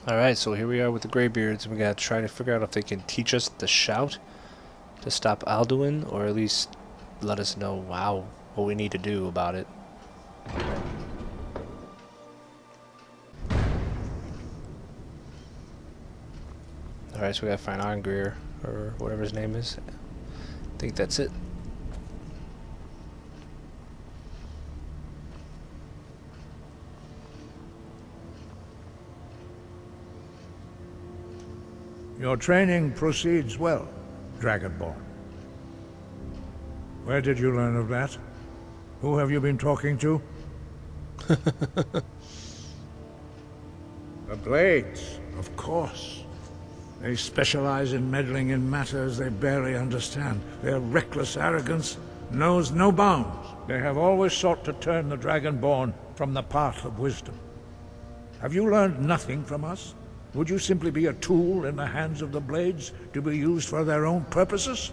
Alright, so here we are with the Greybeards, and we gotta try to figure out if they can teach us the shout to stop Alduin, or at least let us know what we need to do about it. Alright, so we gotta find Angrir, or whatever his name is. I think that's it. Your training proceeds well, Dragonborn. Where did you learn of that? Who have you been talking to? The Blades, of course. They specialize in meddling in matters they barely understand. Their reckless arrogance knows no bounds. They have always sought to turn the Dragonborn from the path of wisdom. Have you learned nothing from us? Would you simply be a tool in the hands of the Blades to be used for their own purposes?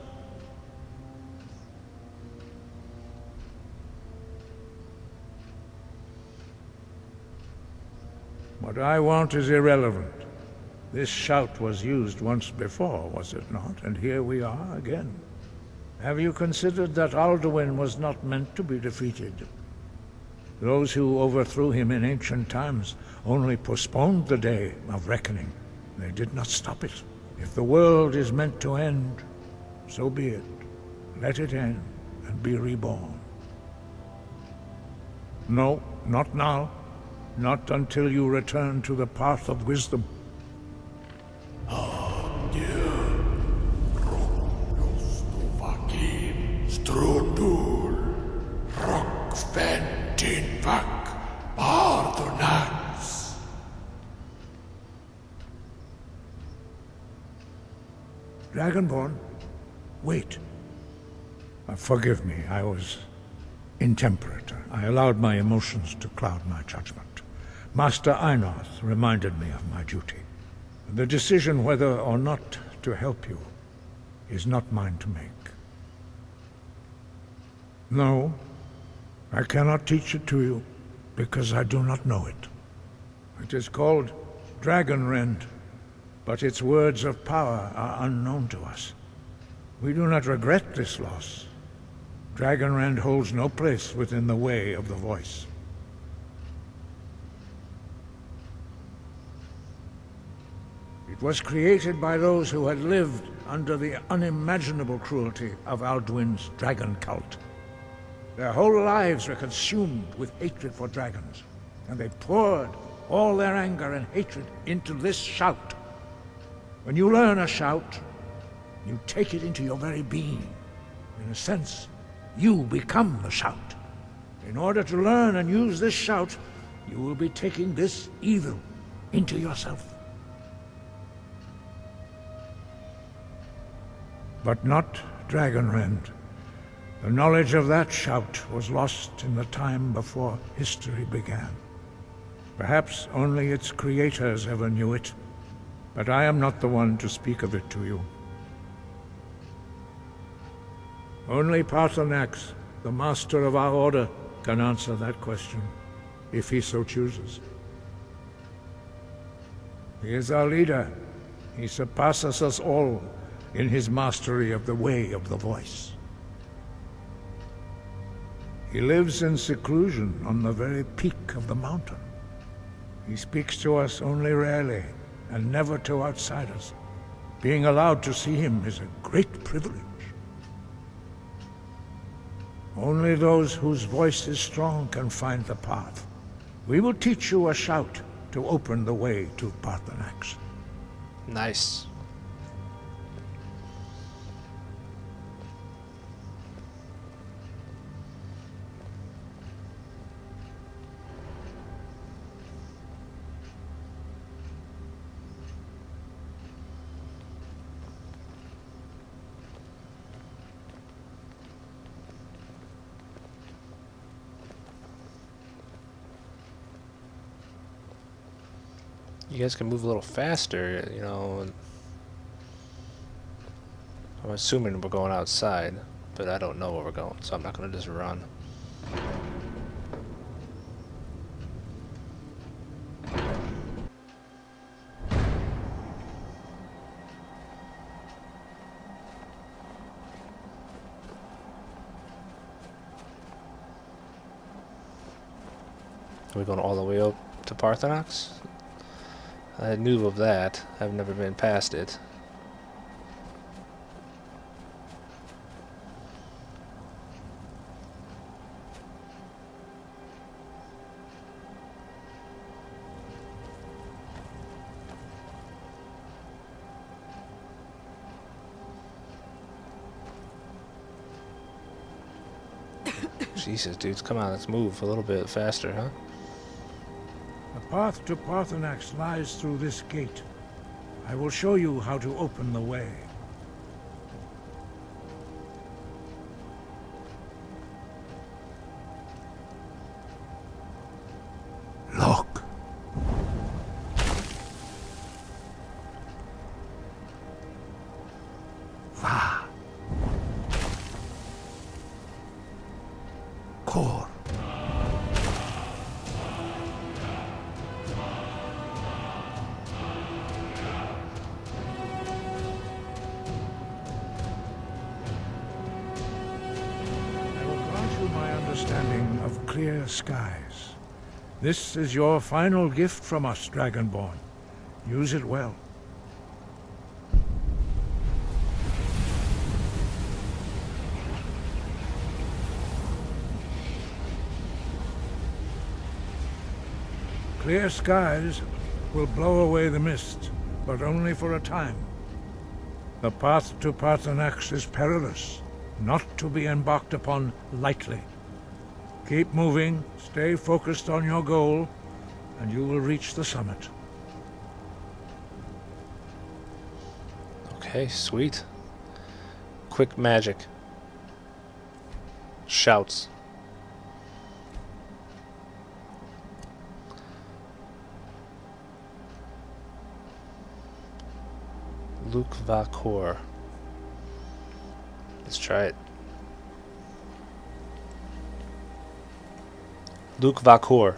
What I want is irrelevant. This shout was used once before, was it not? And here we are again. Have you considered that Alduin was not meant to be defeated? Those who overthrew him in ancient times only postponed the day of reckoning. They did not stop it. If the world is meant to end, so be it. Let it end and be reborn. No, not now. Not until you return to the path of wisdom. Paarthurnax. Dragonborn, wait. Forgive me, I was intemperate. I allowed my emotions to cloud my judgment. Master Einarth reminded me of my duty. The decision whether or not to help you is not mine to make. No, I cannot teach it to you, because I do not know it. It is called Dragonrend, but its words of power are unknown to us. We do not regret this loss. Dragonrend holds no place within the way of the voice. It was created by those who had lived under the unimaginable cruelty of Alduin's dragon cult. Their whole lives were consumed with hatred for dragons, and they poured all their anger and hatred into this shout. When you learn a shout, you take it into your very being. In a sense, you become the shout. In order to learn and use this shout, you will be taking this evil into yourself. But not Dragonrend. The knowledge of that shout was lost in the time before history began. Perhaps only its creators ever knew it, but I am not the one to speak of it to you. Only Paarthurnax, the master of our order, can answer that question, if he so chooses. He is our leader. He surpasses us all in his mastery of the way of the voice. He lives in seclusion on the very peak of the mountain. He speaks to us only rarely, and never to outsiders. Being allowed to see him is a great privilege. Only those whose voice is strong can find the path. We will teach you a shout to open the way to Paarthurnax. Nice. You guys can move a little faster, you know. I'm assuming we're going outside, but I don't know where we're going, so I'm not going to just run. Are we going all the way up to Paarthurnax? I knew of that. I've never been past it. Jesus, dudes, come on, let's move a little bit faster, huh? The path to Paarthurnax lies through this gate. I will show you how to open the way. Look. Va. Kor. Understanding of clear skies. This is your final gift from us, Dragonborn. Use it well. Clear skies will blow away the mist, but only for a time. The path to Paarthurnax is perilous, not to be embarked upon lightly. Keep moving, stay focused on your goal, and you will reach the summit. Okay, sweet. Quick magic. Shouts. Luke Vakor. Let's try it. Luke Vakor.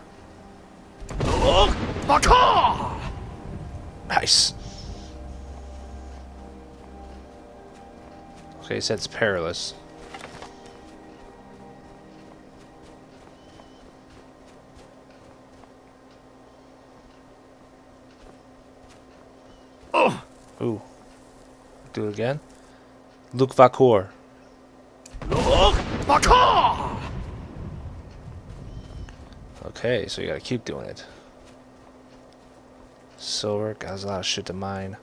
Luke Vakor! Nice. Okay, so it's Perilous. Ooh. Do it again. Luke Vakor. Luke Vakor! Okay, so you gotta keep doing it. Silver, got a lot of shit to mine.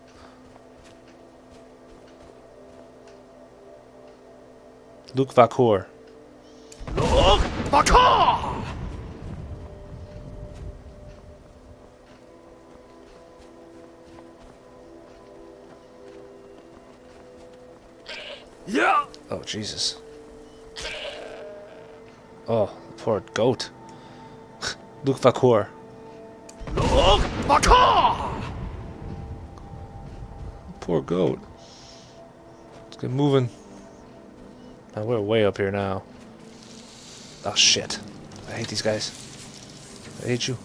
Luke Vakor. Luke Vakor! Yeah! Oh, Jesus. Oh, poor goat. Luke Vakor. Luke Vakor! Poor goat. Let's get moving. Now we're way up here now. Oh shit. I hate these guys. I hate you.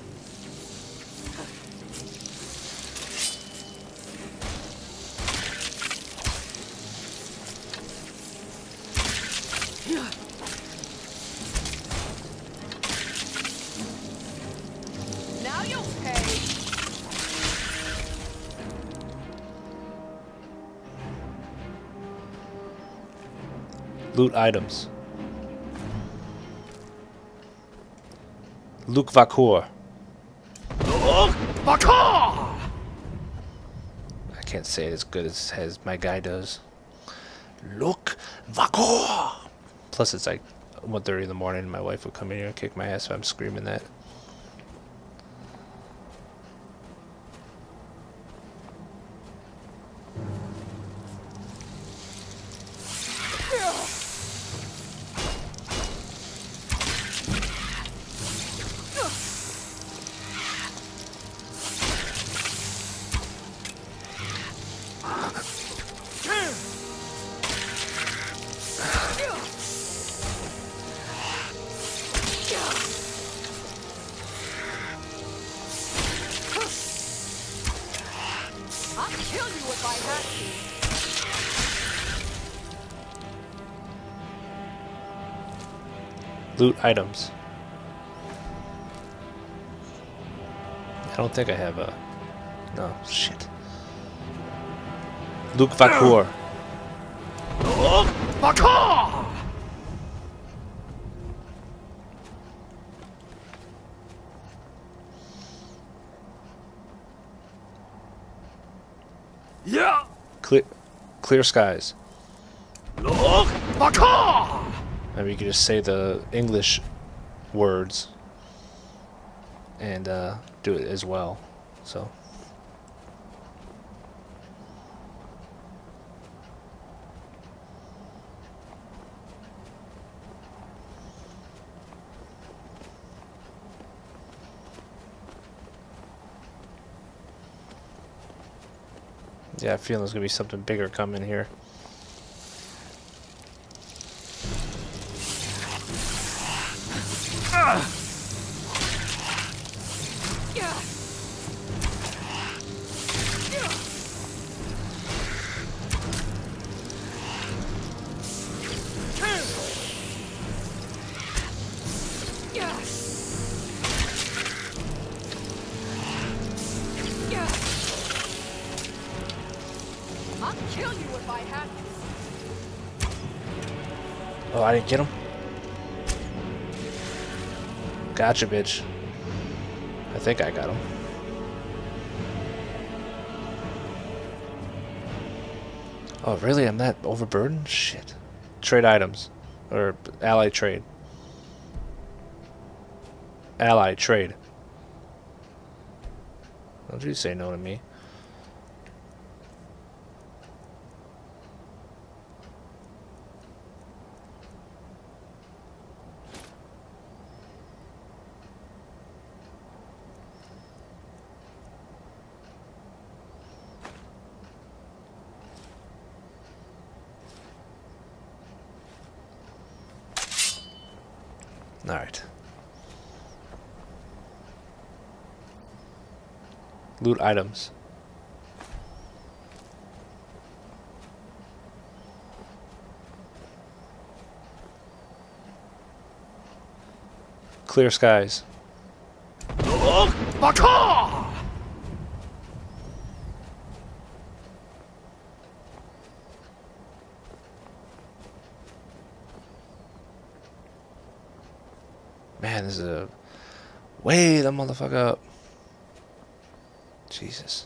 Now you'll pay. Loot items. Luke Vakor. Luke Vakor! I can't say it as good as my guy does. Luke Vakor! Plus it's like 1:30 in the morning and my wife would come in here and kick my ass if I'm screaming that. I'll kill you if I have to. Loot items. don't think I have a... No, shit. Luke Vakur. Look, Baka! Yeah. Clear skies. Look, Baka! Maybe you could just say the English words and do it as well. So. Yeah, I feel there's gonna be something bigger coming here. I'll kill you if I had to. Oh, I didn't get him? Gotcha, bitch. I think I got him. Oh, really? I'm that overburdened? Shit. Trade items. Or ally trade. Ally trade. Don't you say no to me. Alright. Loot items. Clear skies. Look, Baka! Man, this is a... Wait the motherfucker up. Jesus.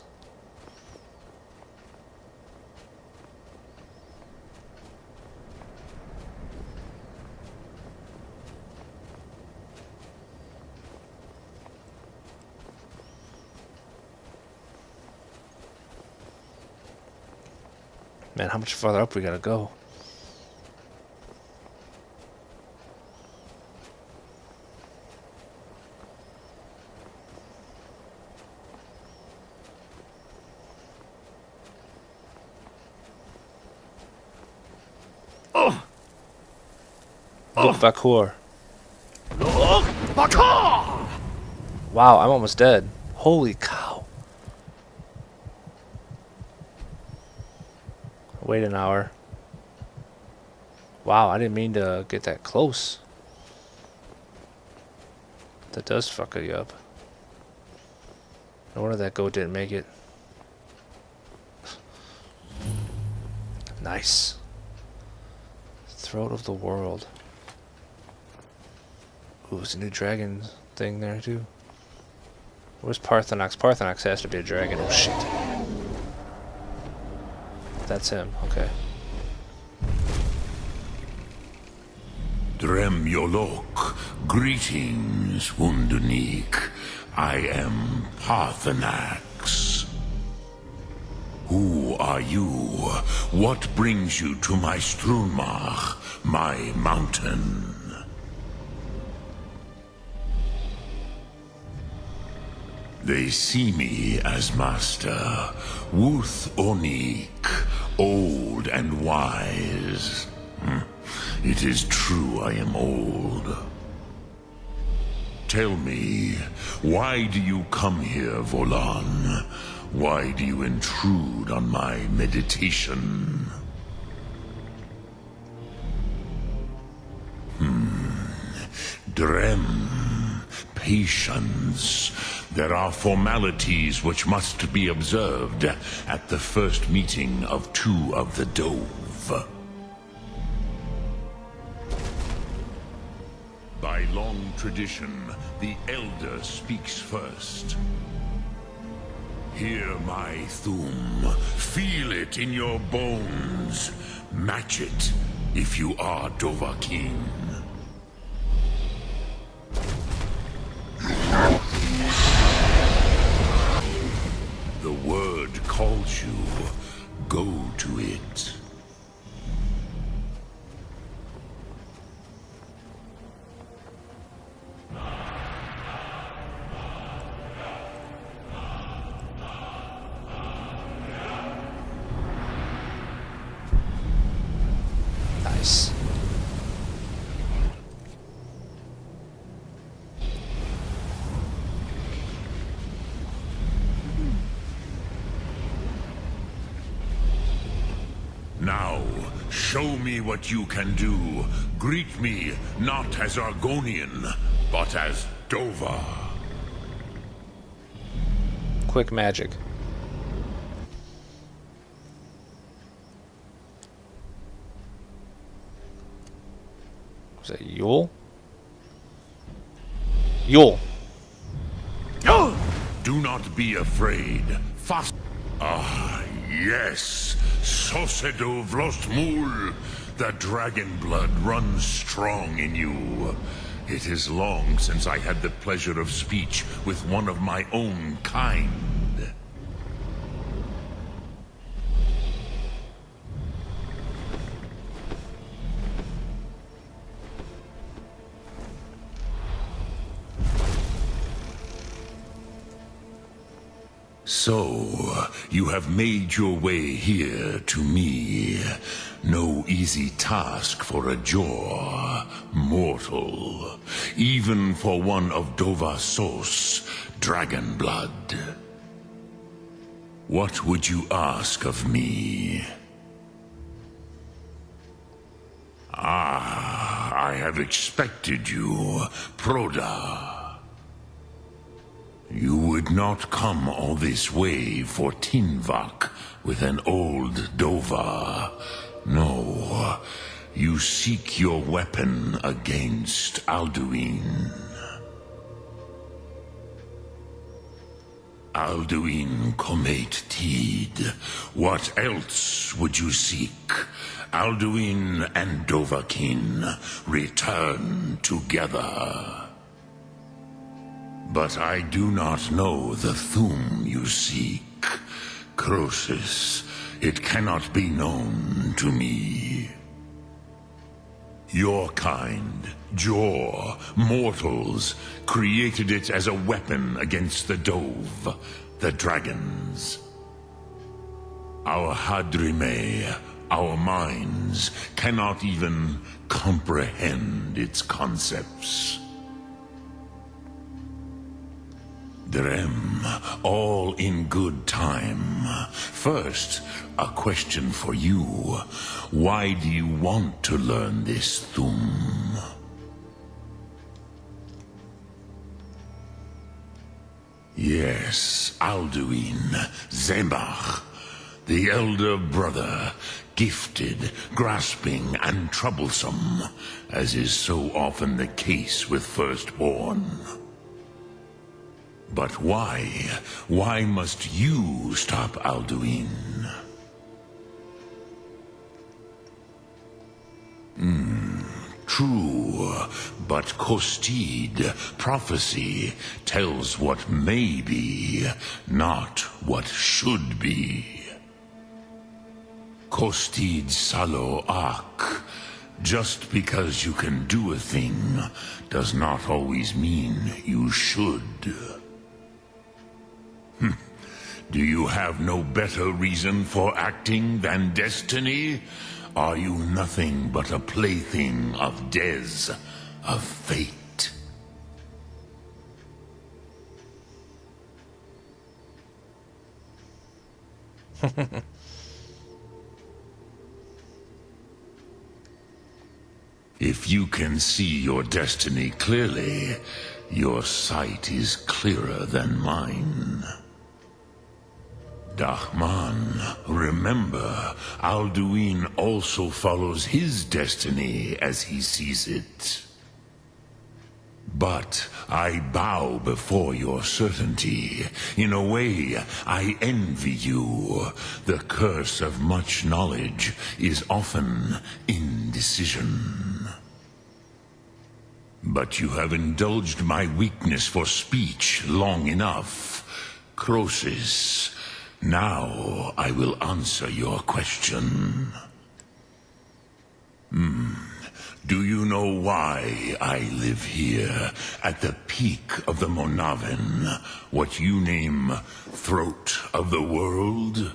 Man, how much farther up we gotta go? Look, Vakur. Look, Baka! Wow, I'm almost dead. Holy cow. Wait an hour. Wow, I didn't mean to get that close. That does fuck you up. No wonder that goat didn't make it. Nice. Throat of the world. Ooh, there's a new dragon thing there too. Where's Paarthurnax? Paarthurnax has to be a dragon. Oh shit. That's him, okay. Drem Yolok, greetings, Wundunik. I am Paarthurnax. Who are you? What brings you to my Strunmach, my mountain? They see me as master, Wuth Onik, old and wise. It is true I am old. Tell me, why do you come here, Volan? Why do you intrude on my meditation? Drem, patience. There are formalities which must be observed at the first meeting of two of the Dove. By long tradition, the Elder speaks first. Hear my Thum. Feel it in your bones. Match it if you are Dovahkiin. The word calls you. Go to it. Nice. Now, show me what you can do. Greet me not as Argonian, but as Dova. Quick magic. Was it Yule? Yule. Do not be afraid. Fast. Ah, yes. Sosedo Vlostmul. The dragon blood runs strong in you. It is long since I had the pleasure of speech with one of my own kind. So, you have made your way here to me. No easy task for a jaw, mortal. Even for one of Dovasos, dragon blood. What would you ask of me? Ah, I have expected you, Proda. You would not come all this way for Tinvak with an old Dova. No, you seek your weapon against Alduin. Alduin Comate Tid. What else would you seek? Alduin and Dovahkiin return together. But I do not know the Thum you seek. Croesus, it cannot be known to me. Your kind, Jor, mortals, created it as a weapon against the Dove, the dragons. Our Hadrime, our minds, cannot even comprehend its concepts. Drem, all in good time. First, a question for you. Why do you want to learn this Thum? Yes, Alduin, Zemach, the elder brother, gifted, grasping, and troublesome, as is so often the case with firstborn. But why? Why must you stop Alduin? True, but Kostid, prophecy, tells what may be, not what should be. Kostid Salo Ak. Just because you can do a thing does not always mean you should. Do you have no better reason for acting than destiny? Are you nothing but a plaything of Dez, of fate? If you can see your destiny clearly, Your sight is clearer than mine. Dahman, remember, Alduin also follows his destiny as he sees it. But I bow before your certainty. In a way, I envy you. The curse of much knowledge is often indecision. But you have indulged my weakness for speech long enough. Croesus, now I will answer your question. Do you know why I live here, at the peak of the Monaven, what you name Throat of the World?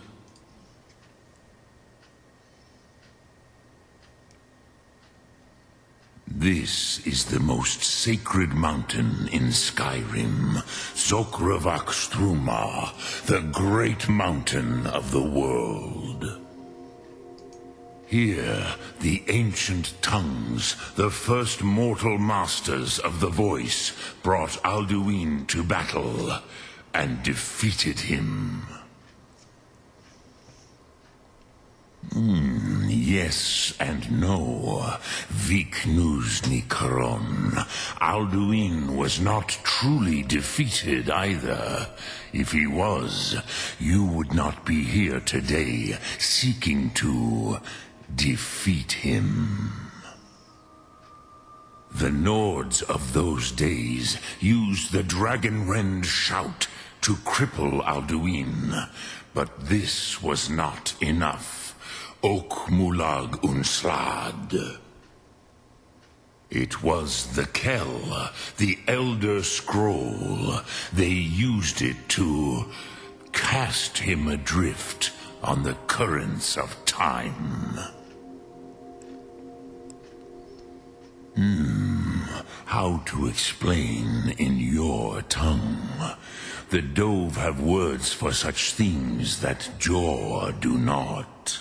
This is the most sacred mountain in Skyrim, Zokravak Struma, the great mountain of the world. Here, the ancient tongues, the first mortal masters of the voice, brought Alduin to battle and defeated him. Yes and no. Viknuzny Karon. Alduin was not truly defeated either. If he was, you would not be here today seeking to defeat him. The Nords of those days used the Dragonrend shout to cripple Alduin, but this was not enough. Ok Mulag Unslad. It was the Kell, the Elder Scroll. They used it to cast him adrift on the currents of time. How to explain in your tongue? The Dove have words for such things that Jor do not.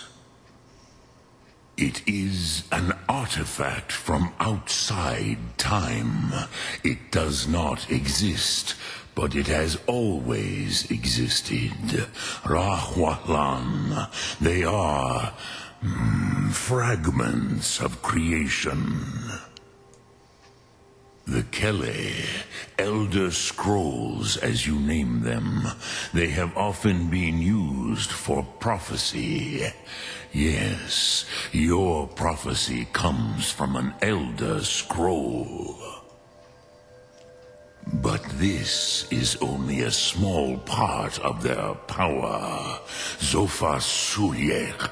It is an artifact from outside time. It does not exist, but it has always existed. Rahwahlan. They are fragments of creation. The Kele, Elder Scrolls as you name them, they have often been used for prophecy. Yes, your prophecy comes from an Elder Scroll. But this is only a small part of their power. Zofa Suyek.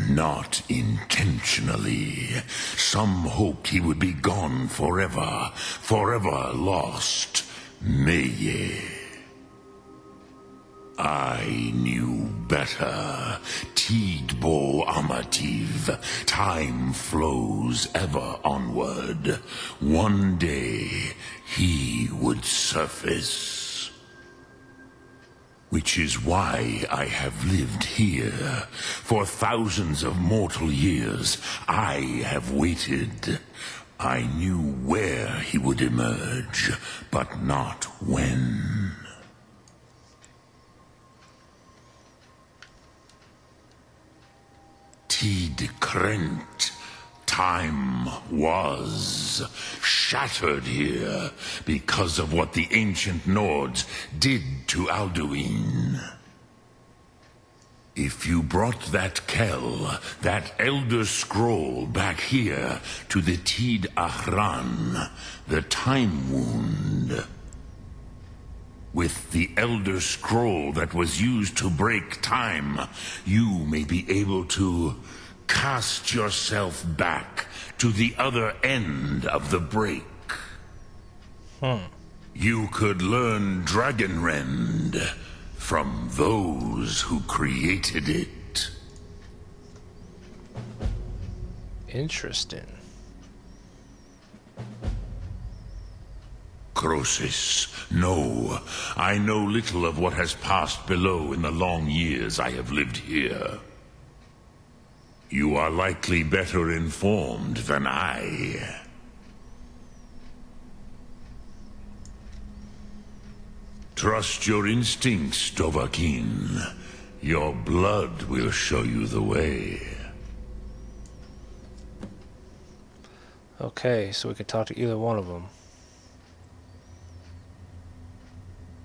Not intentionally. Some hoped he would be gone forever, forever lost. Meye. I knew better. Tidbo Amativ. Time flows ever onward. One day, he would surface. Which is why I have lived here. For thousands of mortal years, I have waited. I knew where he would emerge, but not when. Tid Krent. Time was shattered here because of what the ancient Nords did to Alduin. If you brought that Kell, that Elder Scroll back here to the Tid Ahran, the Time Wound, with the Elder Scroll that was used to break time, you may be able to cast yourself back to the other end of the break. You could learn Dragonrend from those who created it. Interesting. Croesus, no. I know little of what has passed below in the long years I have lived here. You are likely better informed than I. Trust your instincts, Dovahkiin. Your blood will show you the way. Okay, so we can talk to either one of them.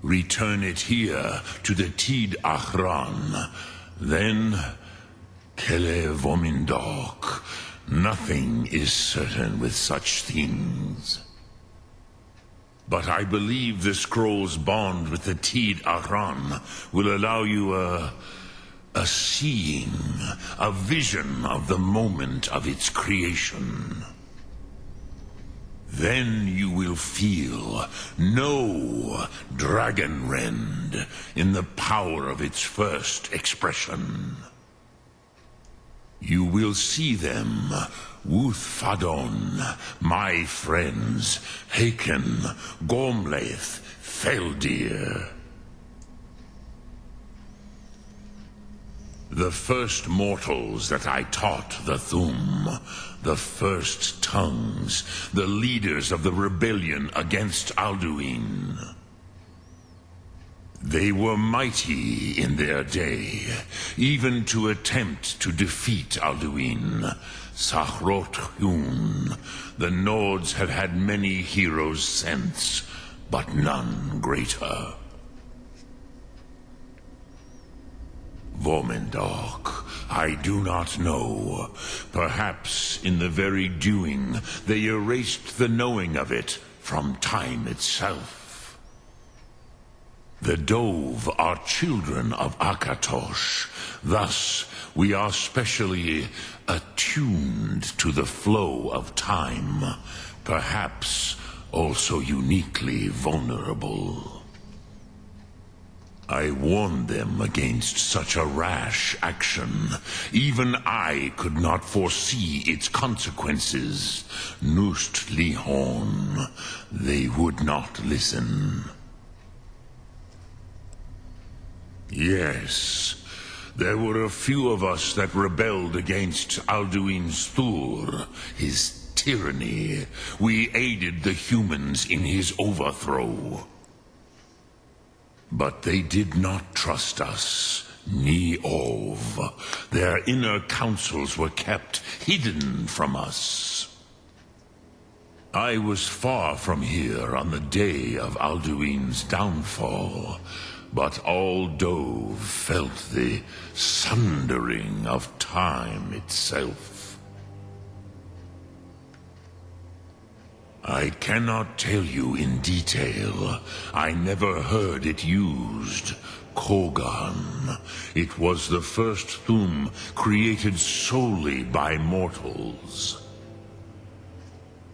Return it here to the Tid Achran. Then, Kele Vomindok. Nothing is certain with such things. But I believe the scroll's bond with the Tid Achran will allow you a seeing, a vision of the moment of its creation. Then you will feel, know Dragonrend in the power of its first expression. You will see them, Wuthfadon, my friends, Haken, Gormlaith, Feldir. The first mortals that I taught the Thum, the first tongues, the leaders of the rebellion against Alduin. They were mighty in their day, even to attempt to defeat Alduin. Sahrot Hun, the Nords have had many heroes since, but none greater. Vomindok, I do not know. Perhaps in the very doing, they erased the knowing of it from time itself. The Dove are children of Akatosh. Thus, we are specially attuned to the flow of time. Perhaps also uniquely vulnerable. I warned them against such a rash action. Even I could not foresee its consequences. Nust Lihon, they would not listen. Yes, there were a few of us that rebelled against Alduin's Thur, his tyranny. We aided the humans in his overthrow. But they did not trust us, ni Ov. Their inner counsels were kept hidden from us. I was far from here on the day of Alduin's downfall, but all Dove felt the sundering of time itself. I cannot tell you in detail. I never heard it used. Kogan. It was the first Thum created solely by mortals.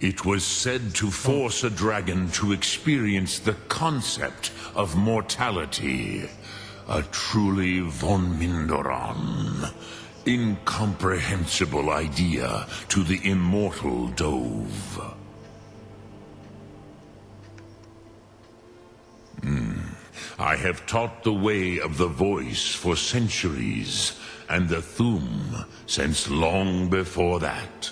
It was said to force a dragon to experience the concept of mortality. A truly von Mindoran. Incomprehensible idea to the immortal Dove. I have taught the way of the voice for centuries, and the Thum since long before that.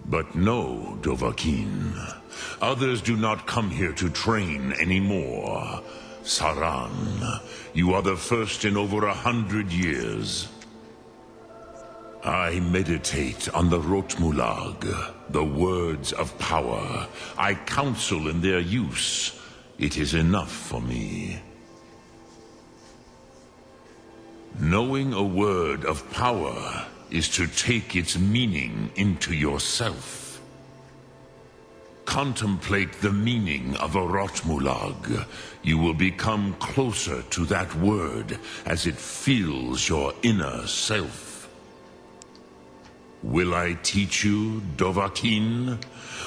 But no, Dovahkiin. Others do not come here to train anymore. Saran, you are the first in over 100 years. I meditate on the Rotmulag, the words of power. I counsel in their use. It is enough for me. Knowing a word of power is to take its meaning into yourself. Contemplate the meaning of a Rotmulag. You will become closer to that word as it fills your inner self. Will I teach you, Dovahkiin?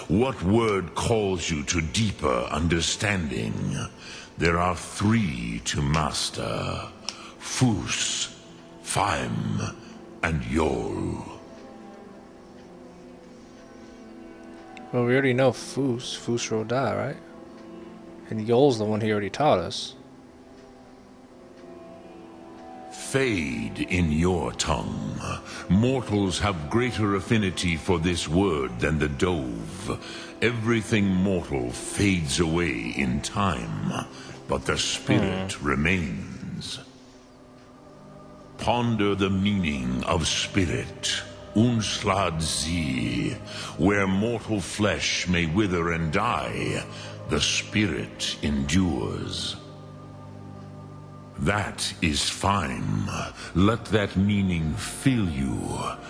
What word calls you to deeper understanding? There are 3 to master. Fus, Faim, and Yol. Well, we already know Fus Rodai, right? And Yol's the one he already taught us. fade in your tongue. Mortals have greater affinity for this word than the dove. Everything mortal fades away in time, but the spirit remains. Ponder the meaning of spirit. Unslad sie, where mortal flesh may wither and die, the spirit endures. That is fine. Let that meaning fill you.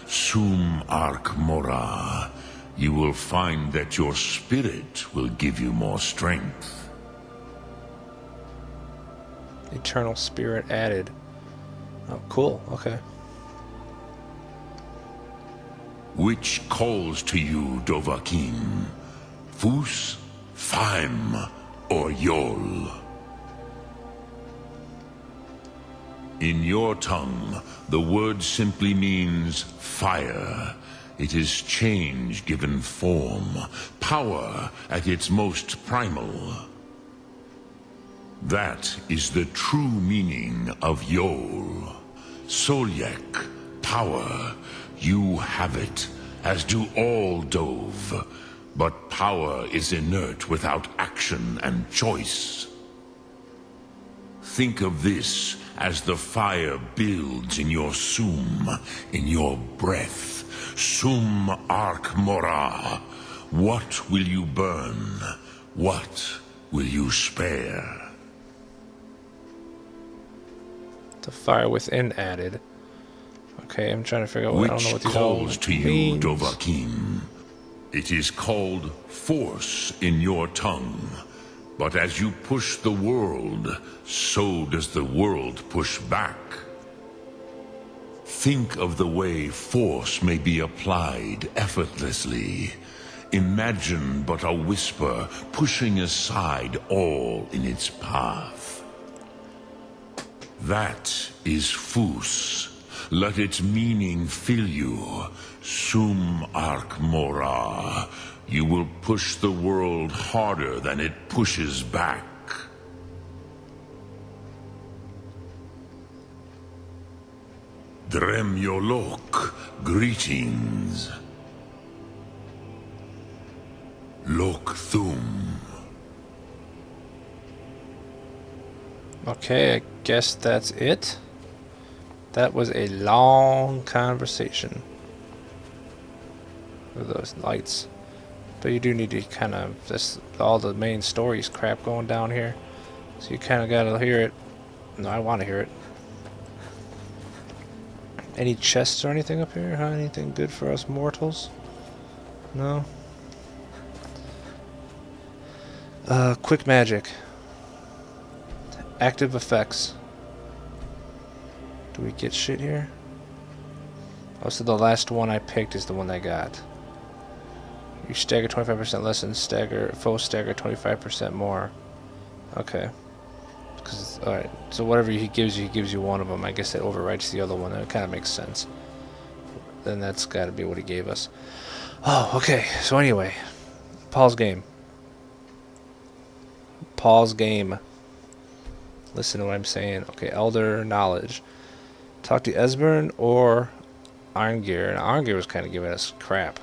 Sum arc mora. You will find that your spirit will give you more strength. Eternal spirit added. Oh, cool. Okay. Which calls to you, Dovahkiin? Fus, Faim, or Yol? In your tongue, the word simply means fire. It is change given form, power at its most primal. That is the true meaning of Yol. Solyek, power. You have it, as do all Dove. But power is inert without action and choice. Think of this as the fire builds in your sum, in your breath. Sum arc mora. What will you burn? What will you spare? The fire within added. Okay, I'm trying to figure out what I don't know what Which these all calls to you, means. Dovahkiin? It is called force in your tongue. But as you push the world, so does the world push back. Think of the way force may be applied effortlessly. Imagine but a whisper pushing aside all in its path. That is Fus. Let its meaning fill you. Sum arc mora. You will push the world harder than it pushes back. Dremyolok, greetings. Lok Thum. Okay, I guess that's it. That was a long conversation with those lights. But you do need to kind of, this, all the main stories crap going down here. So you kind of got to hear it. No, I want to hear it. Any chests or anything up here? Huh? Anything good for us mortals? No? Quick magic. Active effects. Do we get shit here? Oh, so the last one I picked is the one I got. You stagger 25% less and foe stagger 25% more. Okay. Alright, so whatever he gives you one of them. I guess that overwrites the other one. That kind of makes sense. Then that's got to be what he gave us. Oh, okay. So anyway, Paul's game. Paul's game. Listen to what I'm saying. Okay, Elder Knowledge. Talk to Esbern or Arngir. And Arngir was kind of giving us crap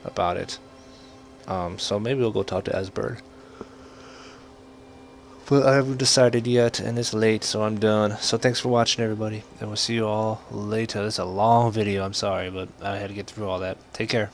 about it. So maybe we'll go talk to Esbern. But I haven't decided yet, and it's late, so I'm done. So thanks for watching, everybody, and we'll see you all later. This is a long video, I'm sorry, but I had to get through all that. Take care.